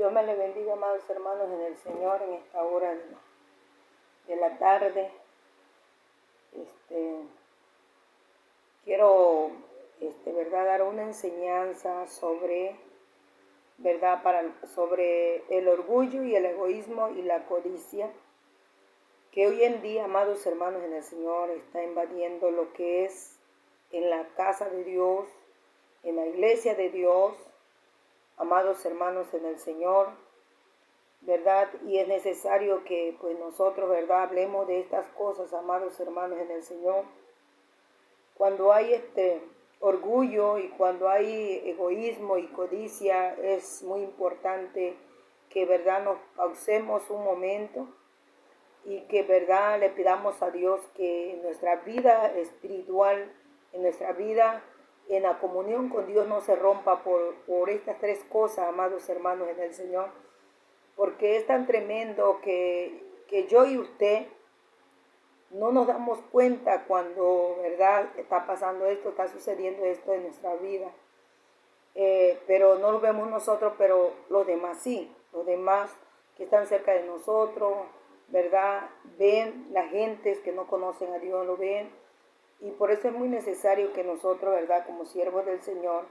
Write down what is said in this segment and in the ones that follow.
Dios me le bendiga, amados hermanos, en el Señor, en esta hora de la tarde. Quiero, ¿verdad?, dar una enseñanza sobre, ¿verdad?, sobre el orgullo y el egoísmo y la codicia, que hoy en día, amados hermanos, en el Señor, está invadiendo lo que es en la casa de Dios, en la iglesia de Dios, amados hermanos en el Señor, ¿verdad? Y es necesario que pues nosotros, ¿verdad?, hablemos de estas cosas, amados hermanos en el Señor. Cuando hay orgullo y cuando hay egoísmo y codicia, es muy importante que, ¿verdad?, nos pausemos un momento y que, ¿verdad?, le pidamos a Dios que en nuestra vida espiritual, en nuestra vida en la comunión con Dios no se rompa por estas tres cosas, amados hermanos en el Señor, porque es tan tremendo que yo y usted no nos damos cuenta cuando, ¿verdad?, está pasando esto, está sucediendo esto en nuestra vida. Pero no lo vemos nosotros, pero los demás sí, los demás que están cerca de nosotros, ¿verdad?, ven, las gentes que no conocen a Dios lo ven. Y por eso es muy necesario que nosotros, ¿verdad?, como siervos del Señor,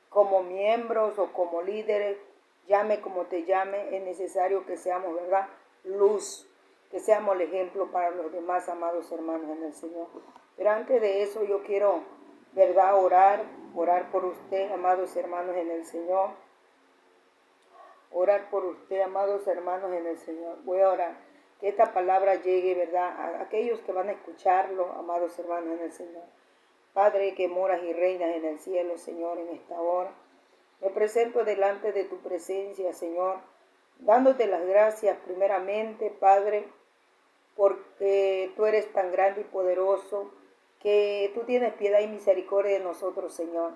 como miembros o como líderes, llame como te llame, es necesario que seamos, ¿verdad?, luz, que seamos el ejemplo para los demás, amados hermanos en el Señor. Pero antes de eso yo quiero, ¿verdad?, orar por usted, amados hermanos en el Señor. Orar por usted, amados hermanos en el Señor. Voy a orar. Que esta palabra llegue, ¿verdad?, a aquellos que van a escucharlo, amados hermanos en el Señor. Padre que moras y reinas en el cielo, Señor, en esta hora, me presento delante de tu presencia, Señor, dándote las gracias primeramente, Padre, porque tú eres tan grande y poderoso, que tú tienes piedad y misericordia de nosotros, Señor.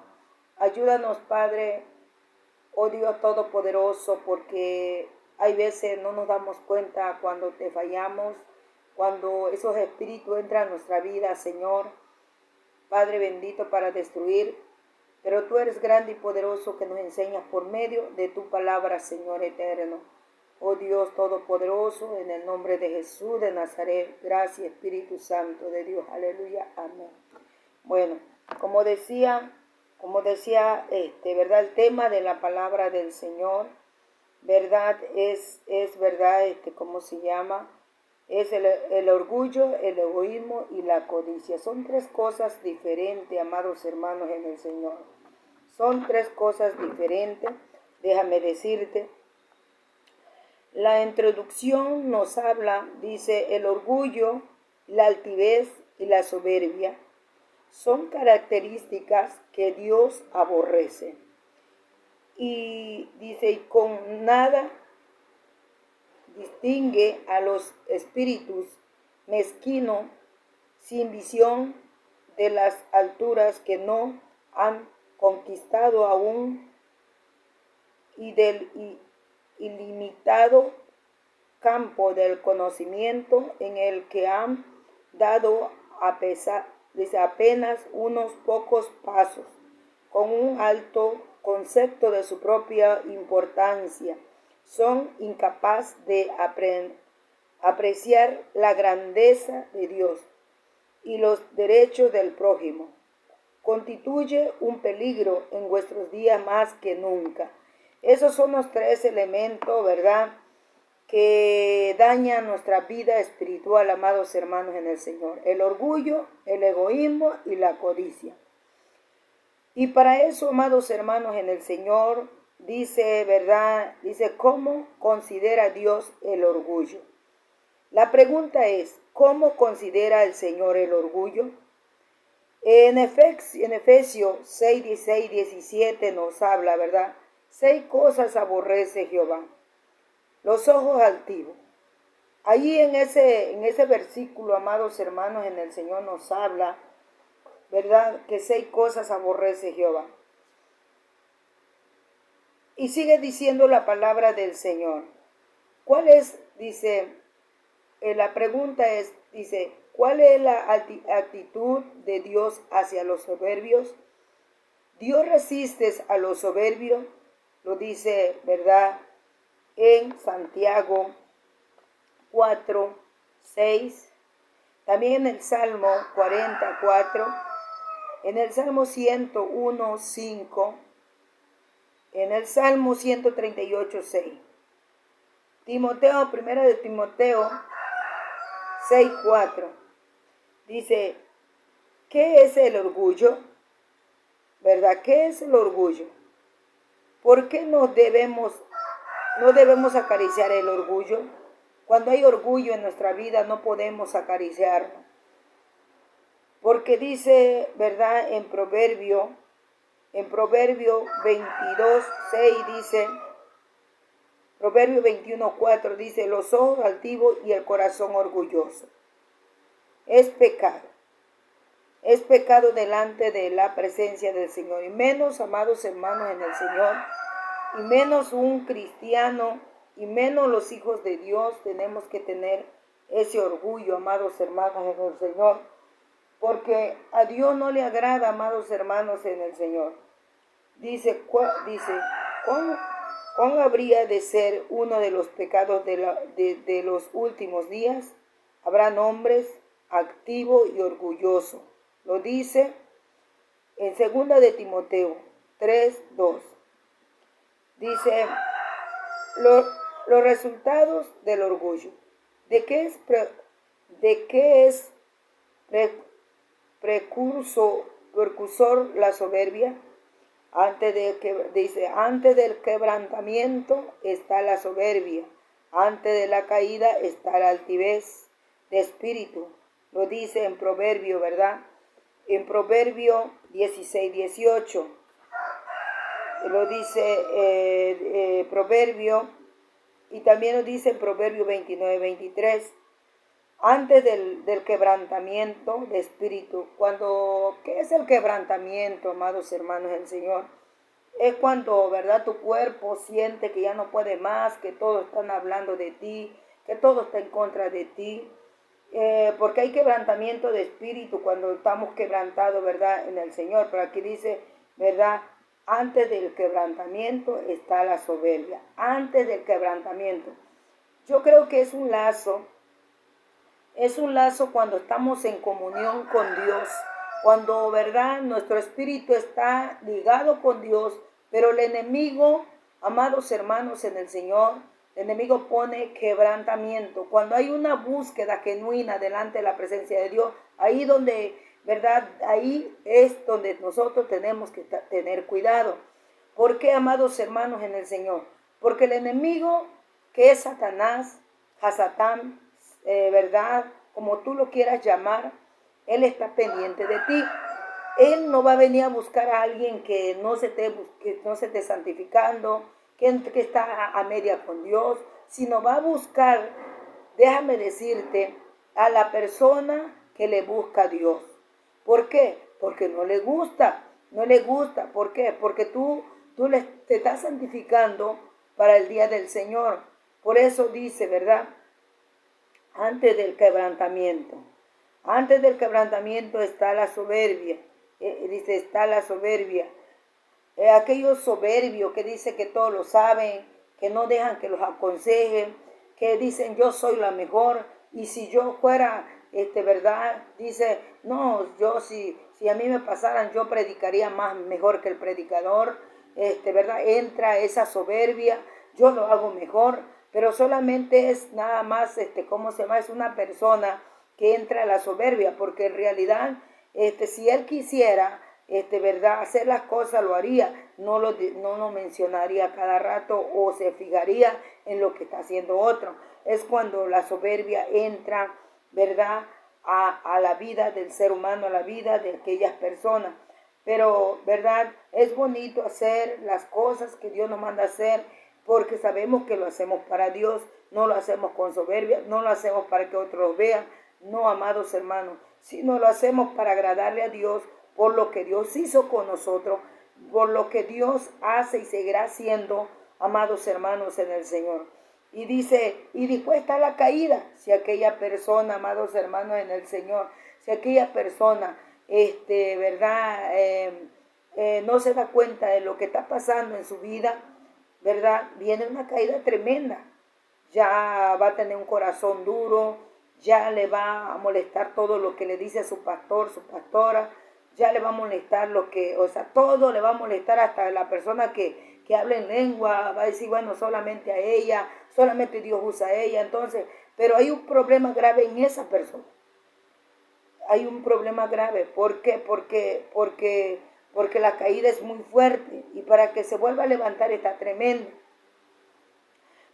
Ayúdanos, Padre, oh Dios Todopoderoso, porque hay veces no nos damos cuenta cuando te fallamos, cuando esos espíritus entran a nuestra vida, Señor, Padre bendito, para destruir. Pero tú eres grande y poderoso, que nos enseñas por medio de tu palabra, Señor eterno. Oh Dios Todopoderoso, en el nombre de Jesús de Nazaret, gracias Espíritu Santo de Dios, aleluya, amén. Bueno, como decía, ¿verdad?, el tema de la palabra del Señor, ¿verdad?, es ¿verdad?, ¿cómo se llama? Es el orgullo, el egoísmo y la codicia. Son tres cosas diferentes, amados hermanos en el Señor. Son tres cosas diferentes, déjame decirte. La introducción nos habla, dice, el orgullo, la altivez y la soberbia son características que Dios aborrece. Y dice, y con nada distingue a los espíritus mezquinos, sin visión de las alturas, que no han conquistado aún, y del ilimitado campo del conocimiento en el que han dado apenas unos pocos pasos, con un alto concepto de su propia importancia. Son incapaces de apreciar la grandeza de Dios y los derechos del prójimo. Constituye un peligro en vuestros días más que nunca. Esos son los tres elementos, ¿verdad?, que dañan nuestra vida espiritual, amados hermanos en el Señor. El orgullo, el egoísmo y la codicia. Y para eso, amados hermanos en el Señor, dice, ¿verdad?, dice, ¿cómo considera Dios el orgullo? La pregunta es, ¿cómo considera el Señor el orgullo? En Efesios 6, 16, 17 nos habla, ¿verdad? 6 cosas aborrece Jehová: los ojos altivos. Allí en ese versículo, amados hermanos en el Señor, nos habla, ¿verdad?, que 6 cosas aborrece Jehová. Y sigue diciendo la palabra del Señor. ¿Cuál es? Dice, la pregunta es, dice, ¿cuál es la actitud de Dios hacia los soberbios? Dios resiste a los soberbios, lo dice, ¿verdad?, en Santiago 4:6, también en el Salmo 44, en el Salmo 101:5, en el Salmo 138:6. Timoteo, primera de Timoteo 6:4, dice, ¿qué es el orgullo? ¿Verdad? ¿Qué es el orgullo? ¿Por qué no debemos acariciar el orgullo? Cuando hay orgullo en nuestra vida no podemos acariciarlo. Porque dice, ¿verdad? En Proverbio 22:6 dice, Proverbio 21:4 dice, los ojos altivos y el corazón orgulloso. Es pecado. Es pecado delante de la presencia del Señor. Y menos, amados hermanos en el Señor, y menos un cristiano, y menos los hijos de Dios, tenemos que tener ese orgullo, amados hermanos en el Señor. Porque a Dios no le agrada, amados hermanos en el Señor. Dice, ¿cuán habría de ser uno de los pecados de los últimos días? Habrán hombres activos y orgullosos. Lo dice en 2 de Timoteo 3:2. Dice, los resultados del orgullo. ¿De qué es precursor la soberbia? Antes del quebrantamiento está la soberbia. Antes de la caída está la altivez de espíritu. Lo dice en Proverbio, ¿verdad? En Proverbio 16:18. Lo dice Proverbio, y también lo dice en Proverbio 29:23. Antes del quebrantamiento de espíritu. ¿Qué es el quebrantamiento, amados hermanos del Señor? Es cuando, ¿verdad?, tu cuerpo siente que ya no puede más, que todos están hablando de ti, que todo está en contra de ti. Porque hay quebrantamiento de espíritu cuando estamos quebrantados, ¿verdad?, en el Señor. Pero aquí dice, ¿verdad?, antes del quebrantamiento está la soberbia. Antes del quebrantamiento. Yo creo que es un lazo cuando estamos en comunión con Dios, cuando, ¿verdad?, nuestro espíritu está ligado con Dios, pero el enemigo, amados hermanos en el Señor, el enemigo pone quebrantamiento. Cuando hay una búsqueda genuina delante de la presencia de Dios, ahí donde, ¿verdad?, ahí es donde nosotros tenemos que tener cuidado. ¿Por qué, amados hermanos en el Señor? Porque el enemigo, que es Satanás, Hasatán, ¿verdad?, como tú lo quieras llamar, él está pendiente de ti. Él no va a venir a buscar a alguien que no se esté santificando, que está a media con Dios, sino va a buscar, déjame decirte, a la persona que le busca a Dios. ¿Por qué? Porque no le gusta. ¿Por qué? Porque tú te estás santificando para el día del Señor. Por eso dice, ¿verdad?, antes del quebrantamiento. Antes del quebrantamiento está la soberbia. Dice, está la soberbia. Aquellos soberbios que dicen que todos lo saben, que no dejan que los aconsejen, que dicen yo soy la mejor, y si yo fuera, ¿verdad? Dice, no, yo si a mí me pasaran, yo predicaría mejor que el predicador, ¿verdad? Entra esa soberbia, yo lo hago mejor, pero solamente es nada más, ¿cómo se llama? Es una persona que entra a la soberbia, porque en realidad, si él quisiera, ¿verdad?, hacer las cosas, lo haría, no lo mencionaría cada rato o se fijaría en lo que está haciendo otro. Es cuando la soberbia entra, ¿verdad?, a la vida del ser humano, a la vida de aquellas personas. Pero, ¿verdad?, es bonito hacer las cosas que Dios nos manda hacer, porque sabemos que lo hacemos para Dios, no lo hacemos con soberbia, no lo hacemos para que otros vean, no, amados hermanos, sino lo hacemos para agradarle a Dios por lo que Dios hizo con nosotros, por lo que Dios hace y seguirá haciendo, amados hermanos en el Señor. Y dice, y después está la caída, si aquella persona, amados hermanos en el Señor, si aquella persona, ¿verdad?, no se da cuenta de lo que está pasando en su vida, ¿verdad? Viene una caída tremenda. Ya va a tener un corazón duro, ya le va a molestar todo lo que le dice su pastor, su pastora, ya le va a molestar lo que, o sea, todo le va a molestar, hasta la persona que habla en lengua, va a decir, bueno, solamente a ella, solamente Dios usa a ella, entonces, pero hay un problema grave en esa persona. Hay un problema grave. ¿Por qué? Porque la caída es muy fuerte y para que se vuelva a levantar está tremendo.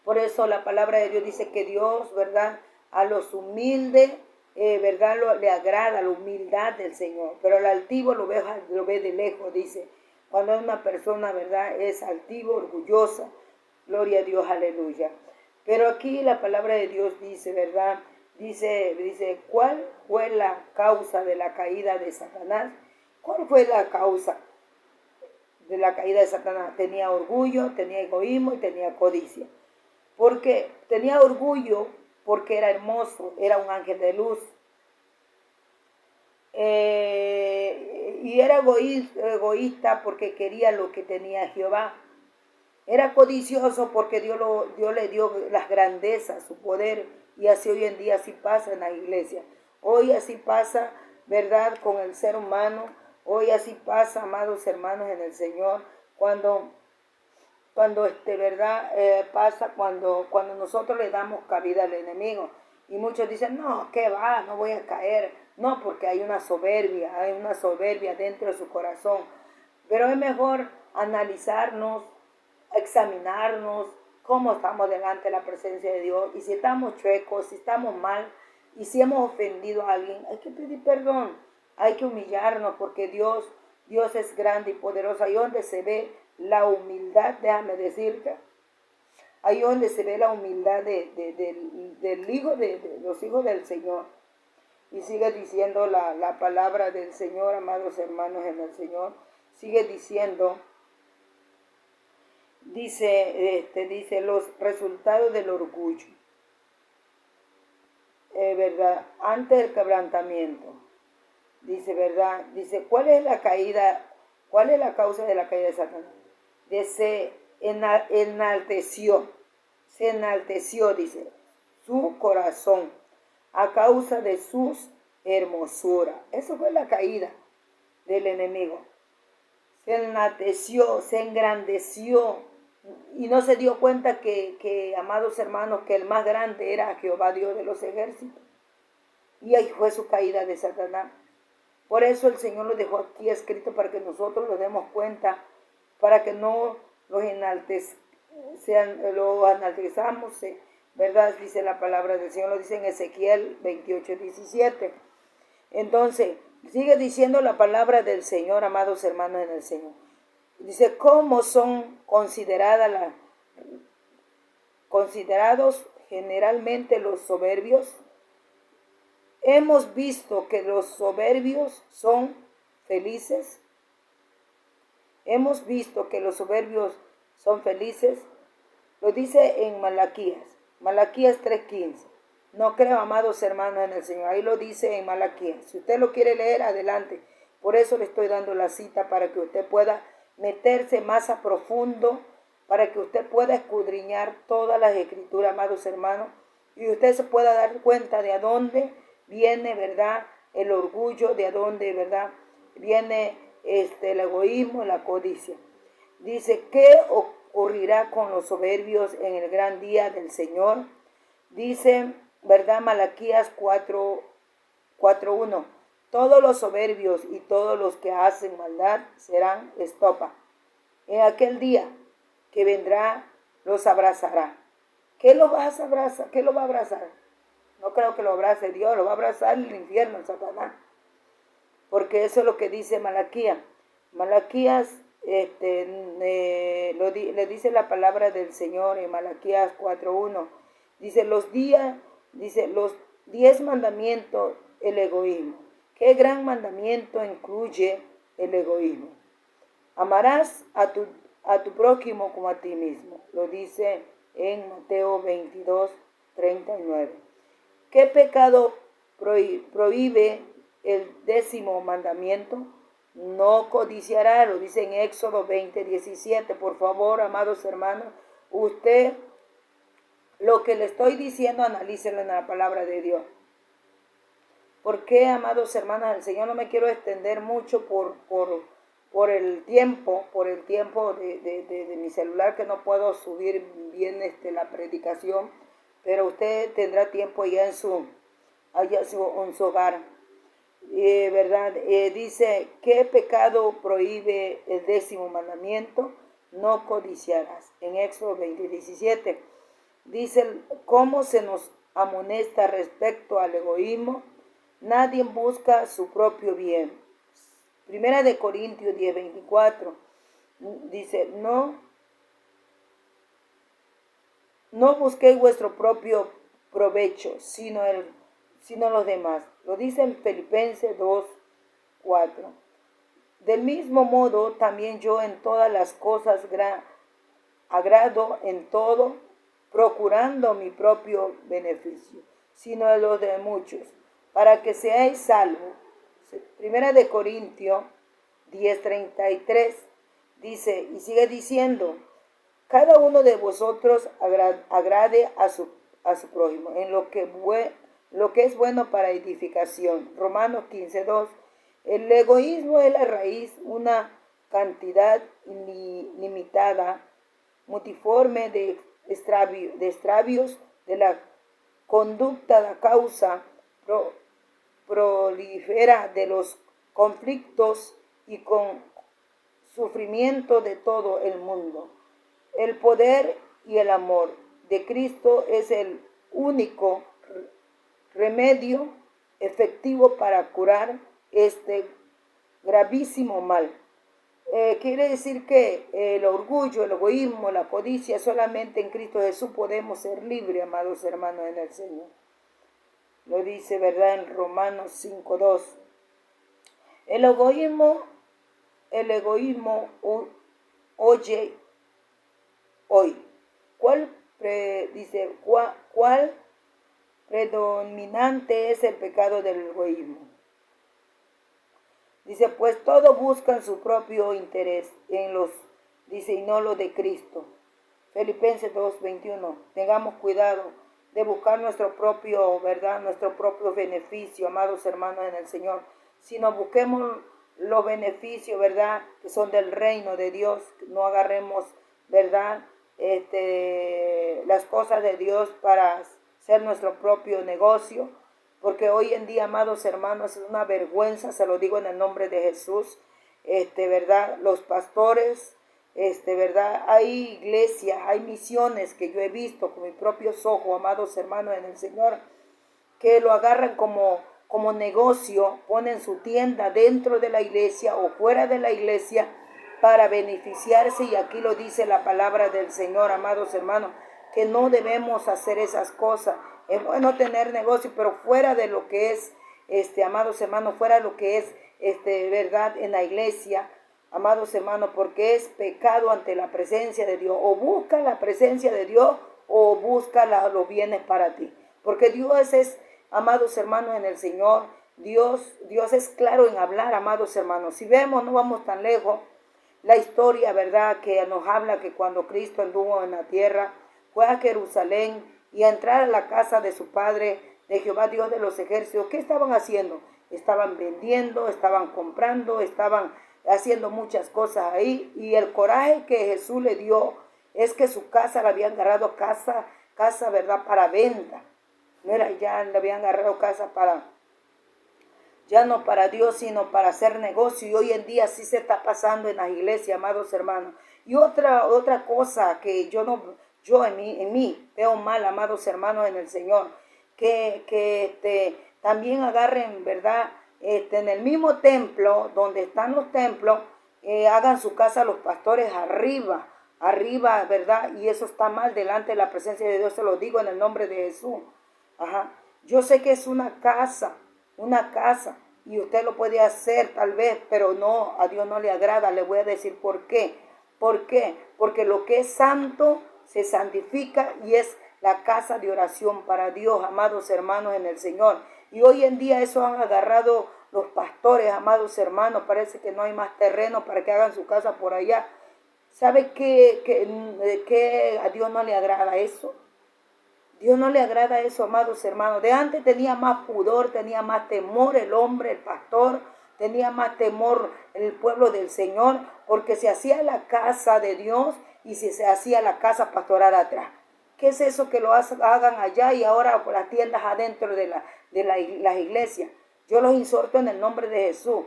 Por eso la palabra de Dios dice que Dios, ¿verdad? A los humildes, ¿verdad? Le agrada la humildad del Señor, pero al altivo lo ve de lejos, dice. Cuando una persona, ¿verdad? Es altivo, orgullosa, gloria a Dios, aleluya. Pero aquí la palabra de Dios dice, ¿verdad? Dice, ¿cuál fue la causa de la caída de Satanás? ¿Cuál fue la causa de la caída de Satanás? Tenía orgullo, tenía egoísmo y tenía codicia. Porque tenía orgullo, porque era hermoso, era un ángel de luz. Y era egoísta porque quería lo que tenía Jehová. Era codicioso porque Dios le dio las grandezas, su poder, y así hoy en día así pasa en la iglesia. Hoy así pasa, ¿verdad?, con el ser humano. Hoy así pasa, amados hermanos en el Señor, cuando ¿verdad? Pasa cuando nosotros le damos cabida al enemigo. Y muchos dicen, no, ¿qué va? No voy a caer. No, porque hay una soberbia dentro de su corazón. Pero es mejor analizarnos, examinarnos cómo estamos delante de la presencia de Dios. Y si estamos chuecos, si estamos mal, y si hemos ofendido a alguien, hay que pedir perdón. Hay que humillarnos porque Dios es grande y poderoso. Ahí donde se ve la humildad, déjame decirte, ahí donde se ve la humildad del hijo, de los hijos del Señor. Y sigue diciendo la palabra del Señor, amados hermanos en el Señor. Sigue diciendo, dice los resultados del orgullo. ¿Verdad? Antes del quebrantamiento. Dice, ¿verdad? Dice, ¿cuál es la caída? ¿Cuál es la causa de la caída de Satanás? Se enalteció, dice, su corazón a causa de sus hermosura. Eso fue la caída del enemigo. Se enalteció, se engrandeció y no se dio cuenta que, amados hermanos, que el más grande era Jehová Dios de los ejércitos. Y ahí fue su caída de Satanás. Por eso el Señor lo dejó aquí escrito para que nosotros lo demos cuenta, para que no los enaltezamos, ¿verdad? Dice la palabra del Señor, lo dice en Ezequiel 28:17. Entonces, sigue diciendo la palabra del Señor, amados hermanos en el Señor. Dice, ¿cómo son considerados generalmente los soberbios? Hemos visto que los soberbios son felices. Hemos visto que los soberbios son felices. Lo dice en Malaquías 3:15. No creo, amados hermanos en el Señor. Ahí lo dice en Malaquías. Si usted lo quiere leer, adelante. Por eso le estoy dando la cita, para que usted pueda meterse más a profundo, para que usted pueda escudriñar todas las escrituras, amados hermanos, y usted se pueda dar cuenta de a dónde viene, ¿verdad?, el orgullo, de a dónde, ¿verdad?, viene el egoísmo, la codicia. Dice, ¿qué ocurrirá con los soberbios en el gran día del Señor? Dice, ¿verdad?, Malaquías 4:1. Todos los soberbios y todos los que hacen maldad serán estopa. En aquel día que vendrá, los abrazará. ¿Qué lo va a abrazar? ¿Qué lo va a abrazar? No creo que lo abrace Dios, lo va a abrazar el infierno, el Satanás. Porque eso es lo que dice Malaquías. Malaquías le dice la palabra del Señor en Malaquías 4:1. Dice, los 10 mandamientos, el egoísmo. ¿Qué gran mandamiento incluye el egoísmo? Amarás a tu prójimo como a ti mismo. Lo dice en Mateo 22:39. ¿Qué pecado prohíbe el 10º mandamiento? no codiciará, lo dice en Éxodo 20:17. Por favor, amados hermanos, usted lo que le estoy diciendo, analícelo en la palabra de Dios. ¿Por qué, amados hermanos, el Señor? No me quiero extender mucho por el tiempo, de mi celular, que no puedo subir bien la predicación, pero usted tendrá tiempo allá en su hogar. ¿Verdad? Dice, ¿qué pecado prohíbe el 10º mandamiento? No codiciarás. En Éxodo 20:17 dice cómo se nos amonesta respecto al egoísmo. Nadie busca su propio bien. Primera de Corintios 10:24 dice, no busquéis vuestro propio provecho, sino los demás. Lo dice en Filipenses 2:4. Del mismo modo, también yo en todas las cosas agrado en todo, procurando mi propio beneficio, sino de los de muchos, para que seáis salvos. Primera de Corintios 10:33 dice, y sigue diciendo, cada uno de vosotros agrade a su prójimo en lo que es bueno para edificación. Romanos 15:2. El egoísmo es la raíz, una cantidad limitada, multiforme de extravios de la conducta, la causa prolifera de los conflictos y con sufrimiento de todo el mundo. El poder y el amor de Cristo es el único remedio efectivo para curar este gravísimo mal. Quiere decir que el orgullo, el egoísmo, la codicia, solamente en Cristo Jesús podemos ser libres, amados hermanos en el Señor. Lo dice, ¿verdad?, en Romanos 5:2. El egoísmo oye hoy. ¿Cuál predominante es el pecado del egoísmo? Dice, pues todos buscan su propio interés y no lo de Cristo. Filipenses 2:21. Tengamos cuidado de buscar nuestro propio beneficio, amados hermanos en el Señor. Sino busquemos los beneficios, ¿verdad?, que son del reino de Dios. No agarremos, ¿verdad?, las cosas de Dios para hacer nuestro propio negocio. Porque hoy en día, amados hermanos, es una vergüenza, se lo digo en el nombre de Jesús, ¿verdad? Los pastores, ¿verdad? Hay iglesias, hay misiones que yo he visto con mis propios ojos, amados hermanos en el Señor, que lo agarran como negocio, ponen su tienda dentro de la iglesia o fuera de la iglesia para beneficiarse, y aquí lo dice la palabra del Señor, amados hermanos, que no debemos hacer esas cosas. Es bueno tener negocio, pero fuera de lo que es, amados hermanos, fuera de lo que es, verdad, en la iglesia, amados hermanos, porque es pecado ante la presencia de Dios. O busca la presencia de Dios o busca los bienes para ti. Porque Dios es, amados hermanos en el Señor, Dios es claro en hablar, amados hermanos. Si vemos, no vamos tan lejos, la historia, ¿verdad?, que nos habla que cuando Cristo anduvo en la tierra, fue a Jerusalén y a entrar a la casa de su padre, de Jehová Dios de los ejércitos. ¿Qué estaban haciendo? Estaban vendiendo, estaban comprando, estaban haciendo muchas cosas ahí. Y el coraje que Jesús le dio es que su casa la habían agarrado casa, ¿verdad?, para venta. No era, ya le habían agarrado casa ya no para Dios, sino para hacer negocio. Y hoy en día sí se está pasando en las iglesias, amados hermanos. Y otra cosa que yo en mí veo mal, amados hermanos en el Señor, que también agarren, ¿verdad?, en el mismo templo, donde están los templos, hagan su casa los pastores arriba, ¿verdad? Y eso está mal delante de la presencia de Dios, se lo digo en el nombre de Jesús. Yo sé que es una casa, y usted lo puede hacer tal vez, pero no, a Dios no le agrada. Le voy a decir por qué. ¿Por qué? Porque lo que es santo se santifica y es la casa de oración para Dios, amados hermanos en el Señor. Y hoy en día eso han agarrado los pastores, amados hermanos, parece que no hay más terreno para que hagan su casa por allá. ¿Sabe que a Dios no le agrada eso? Dios no le agrada eso, amados hermanos. De antes tenía más pudor, tenía más temor el hombre, el pastor, tenía más temor el pueblo del Señor, porque se hacía la casa de Dios y se hacía la casa pastoral atrás. ¿Qué es eso que lo hagan allá y ahora por las tiendas adentro de las iglesias? Yo los exhorto en el nombre de Jesús,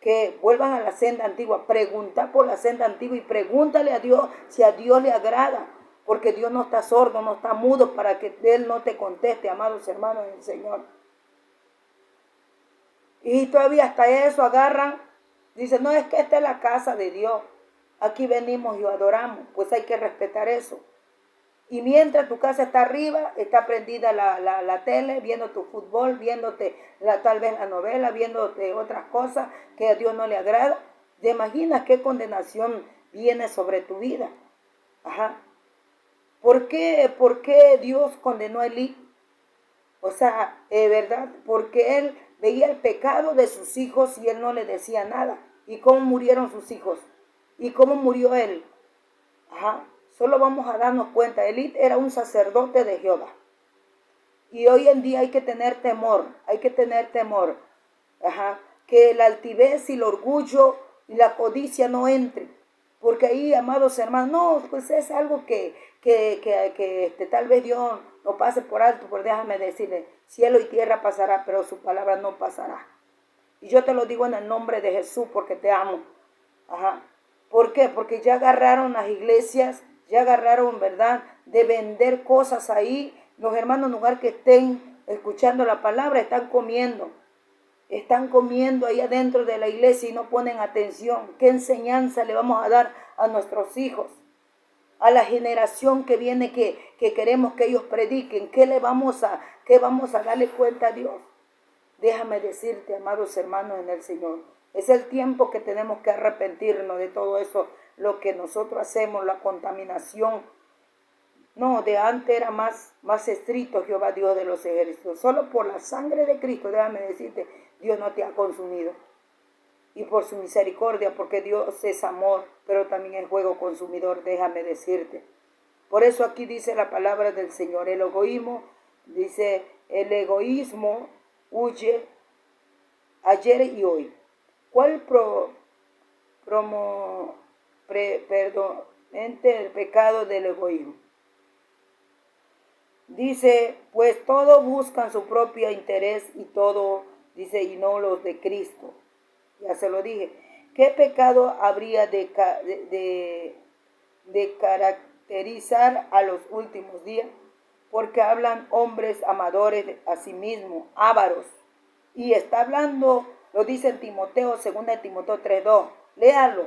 que vuelvan a la senda antigua, pregunta por la senda antigua y pregúntale a Dios si a Dios le agrada. Porque Dios no está sordo, no está mudo para que Él no te conteste, amados hermanos del Señor. Y todavía hasta eso agarran, dicen, no, es que esta es la casa de Dios. Aquí venimos y adoramos, pues hay que respetar eso. Y mientras tu casa está arriba, está prendida la tele, viendo tu fútbol, viéndote tal vez la novela, viéndote otras cosas que a Dios no le agrada. ¿Te imaginas qué condenación viene sobre tu vida? Ajá. ¿Por qué Dios condenó a Elí? O sea, ¿verdad? Porque él veía el pecado de sus hijos y él no le decía nada. ¿Y cómo murieron sus hijos? ¿Y cómo murió él? Ajá. Solo vamos a darnos cuenta. Elí era un sacerdote de Jehová. Y hoy en día hay que tener temor. Hay que tener temor. Ajá. Que la altivez y el orgullo y la codicia no entren. Porque ahí, amados hermanos, no, pues es algo que tal vez Dios no pase por alto, pero déjame decirle, cielo y tierra pasará, pero su palabra no pasará. Y yo te lo digo en el nombre de Jesús porque te amo. Ajá. ¿Por qué? Porque ya agarraron las iglesias, ya agarraron, ¿verdad?, de vender cosas ahí. Los hermanos, en lugar que estén escuchando la palabra, están comiendo. Están comiendo ahí adentro de la iglesia y no ponen atención. ¿Qué enseñanza le vamos a dar a nuestros hijos? A la generación que viene que queremos que ellos prediquen. ¿Qué vamos a darle cuenta a Dios? Déjame decirte, amados hermanos en el Señor, es el tiempo que tenemos que arrepentirnos de todo eso, lo que nosotros hacemos, la contaminación. No, de antes era más estricto Jehová Dios de los ejércitos. Solo por la sangre de Cristo, déjame decirte, Dios no te ha consumido. Y por su misericordia, porque Dios es amor, pero también es fuego consumidor, déjame decirte. Por eso aquí dice la palabra del Señor, el egoísmo, dice, el egoísmo huye ayer y hoy. ¿Cuál el pecado del egoísmo? Dice, pues todos buscan su propio interés y todo, dice, y no los de Cristo. Ya se lo dije. ¿Qué pecado habría de caracterizar a los últimos días? Porque hablan hombres amadores a sí mismos, ávaros. Y está hablando, lo dice en Timoteo, 2 Timoteo 3:2. Léalo.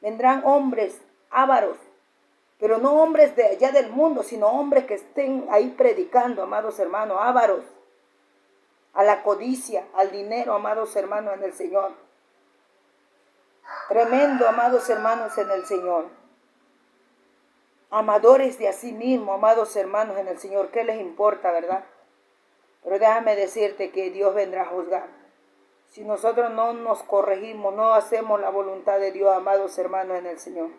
Vendrán hombres ávaros, pero no hombres de allá del mundo, sino hombres que estén ahí predicando, amados hermanos, ávaros, a la codicia, al dinero, amados hermanos en el Señor. Tremendo, amados hermanos en el Señor. Amadores de a sí mismos, amados hermanos en el Señor. ¿Qué les importa, verdad? Pero déjame decirte que Dios vendrá a juzgar. Si nosotros no nos corregimos, no hacemos la voluntad de Dios, amados hermanos en el Señor.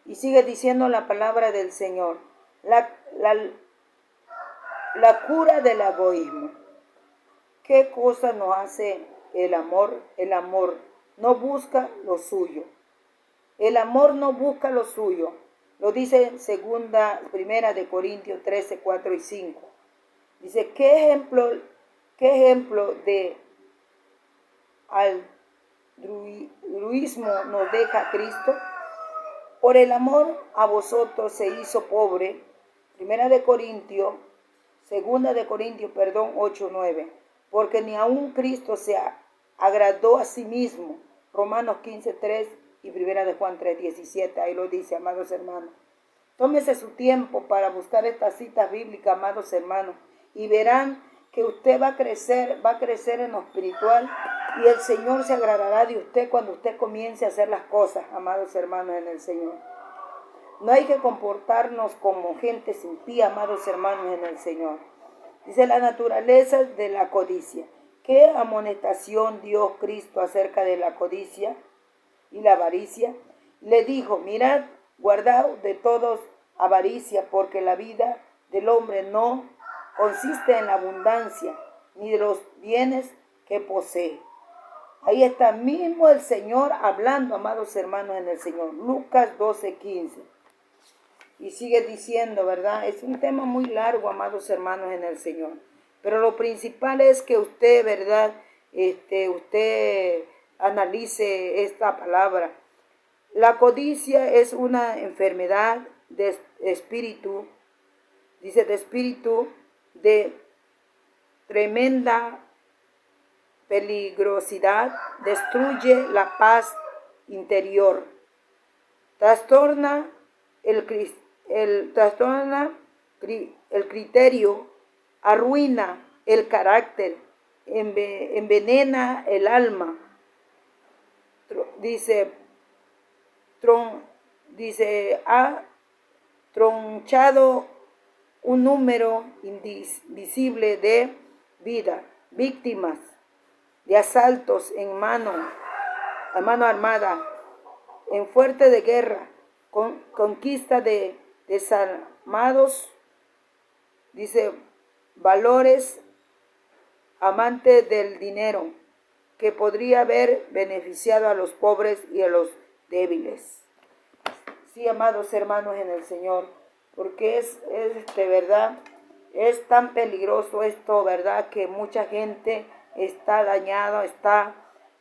Y sigue diciendo la palabra del Señor. La cura del egoísmo. ¿Qué cosa nos hace el amor? El amor no busca lo suyo. El amor no busca lo suyo. Lo dice primera de Corintios 13, 4 y 5. Dice, ¿qué ejemplo de altruismo nos deja Cristo? Por el amor a vosotros se hizo pobre. Segunda de Corintios, 8, 9. Porque ni aun Cristo se agradó a sí mismo. Romanos 15, 3 y primera de Juan 3, 17. Ahí lo dice, amados hermanos. Tómese su tiempo para buscar estas citas bíblicas, amados hermanos, y verán que usted va a crecer en lo espiritual y el Señor se agradará de usted cuando usted comience a hacer las cosas, amados hermanos en el Señor. No hay que comportarnos como gente impía, amados hermanos en el Señor. Dice la naturaleza de la codicia. ¿Qué amonestación dio Cristo acerca de la codicia y la avaricia? Le dijo, mirad, guardaos de todos avaricia, porque la vida del hombre no consiste en la abundancia, ni de los bienes que posee. Ahí está mismo el Señor hablando, amados hermanos, en el Señor. Lucas 12:15. Y sigue diciendo, ¿verdad? Es un tema muy largo, amados hermanos, en el Señor. Pero lo principal es que usted, ¿verdad? Usted analice esta palabra. La codicia es una enfermedad de espíritu, dice de espíritu, de tremenda peligrosidad, destruye la paz interior, trastorna el criterio, arruina el carácter, envenena el alma. Ha tronchado un número invisible de vidas, víctimas de asaltos en mano armada, en fuerte de guerra, conquista de desarmados, dice, valores, amantes del dinero, que podría haber beneficiado a los pobres y a los débiles. Sí, amados hermanos en el Señor, porque es verdad, es tan peligroso esto, verdad, que mucha gente está dañada,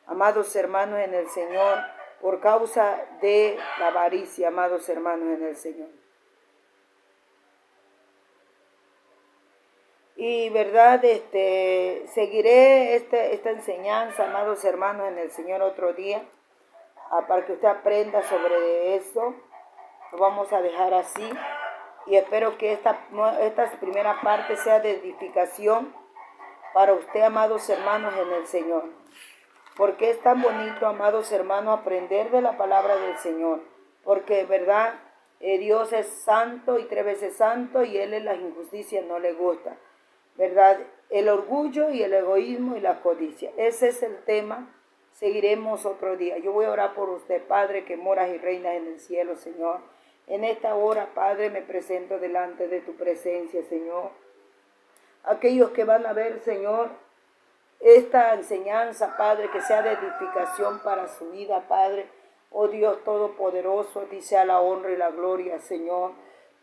amados hermanos en el Señor, por causa de la avaricia, amados hermanos en el Señor. Y verdad, seguiré esta enseñanza, amados hermanos en el Señor, otro día, para que usted aprenda sobre eso. Lo vamos a dejar así. Y espero que esta primera parte sea de edificación para usted, amados hermanos en el Señor. Porque es tan bonito, amados hermanos, aprender de la palabra del Señor. Porque, verdad, Dios es santo y 3 veces santo, y Él en las injusticias no le gusta. ¿Verdad? El orgullo y el egoísmo y la codicia. Ese es el tema. Seguiremos otro día. Yo voy a orar por usted, Padre, que moras y reinas en el cielo, Señor. En esta hora, Padre, me presento delante de tu presencia, Señor. Aquellos que van a ver, Señor, esta enseñanza, Padre, que sea de edificación para su vida, Padre. Oh Dios Todopoderoso, a ti sea la honra y la gloria, Señor.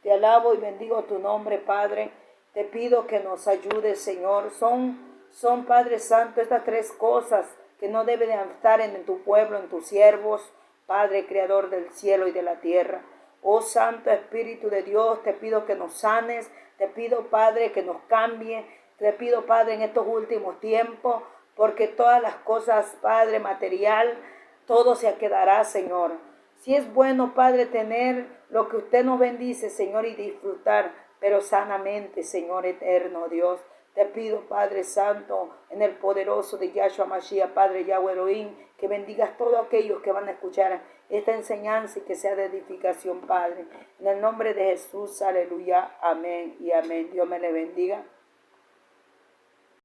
Te alabo y bendigo tu nombre, Padre. Te pido que nos ayudes, Señor. Son, Padre Santo, estas 3 cosas que no deben de estar en tu pueblo, en tus siervos, Padre, Creador del cielo y de la tierra. Oh Santo Espíritu de Dios, te pido que nos sanes, te pido, Padre, que nos cambie, te pido, Padre, en estos últimos tiempos, porque todas las cosas, Padre, material, todo se quedará, Señor. Si es bueno, Padre, tener lo que usted nos bendice, Señor, y disfrutar, pero sanamente, Señor eterno, Dios. Te pido, Padre Santo, en el poderoso de Yahshua Mashiach, Padre Yahweh Elohim, que bendigas todos aquellos que van a escuchar esta enseñanza y que sea de edificación, Padre. En el nombre de Jesús, aleluya, amén y amén. Dios me le bendiga.